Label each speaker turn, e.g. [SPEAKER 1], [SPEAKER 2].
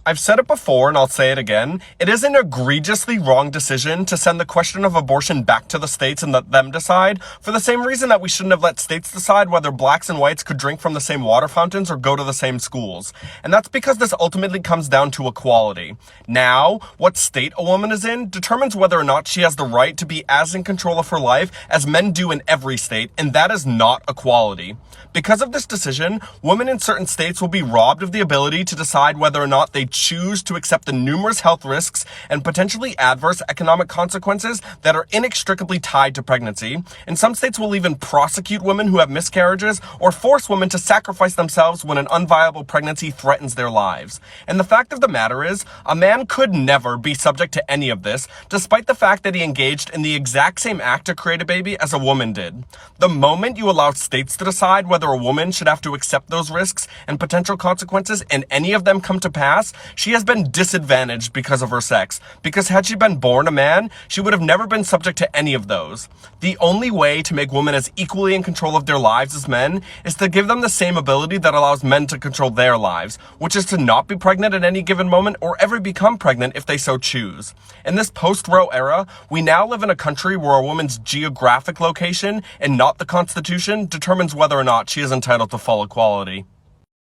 [SPEAKER 1] I've said it before and I'll say it again. It is an egregiously wrong decision to send the question of abortion back to the states and let them decide, for the same reason that we shouldn't have let states decide whether blacks and whites could drink from the same water fountains or go to the same schools. And that's because this ultimately comes down to equality. Now, what state a woman is in determines whether or not she has the right to be as in control of her life as men do in every state, and that is not equality. Because of this decision, women in certain states will be robbed of the ability to decide whether or not they choose to accept the numerous health risks and potentially adverse economic consequences that are inextricably tied to pregnancy. And some states will even prosecute women who have miscarriages or force women to sacrifice themselves when an unviable pregnancy threatens their lives. And the fact of the matter is, a man could never be subject to any of this, despite the fact that he engaged in the exact same act to create a baby as a woman did. The moment you allow states to decide whether a woman should have to accept those risks and potential consequences, and any of them come to pass, she has been disadvantaged because of her sex. Because had she been born a man, she would have never been subject to any of those. The only way to make women as equally in control of their lives as men is to give them the same ability that allows men to control their lives, which is to not be pregnant at any given moment or ever become pregnant if they so choose. In this post-Roe era, we now live in a country where a woman's geographic location and not the Constitution determines whether or not she is entitled to full equality.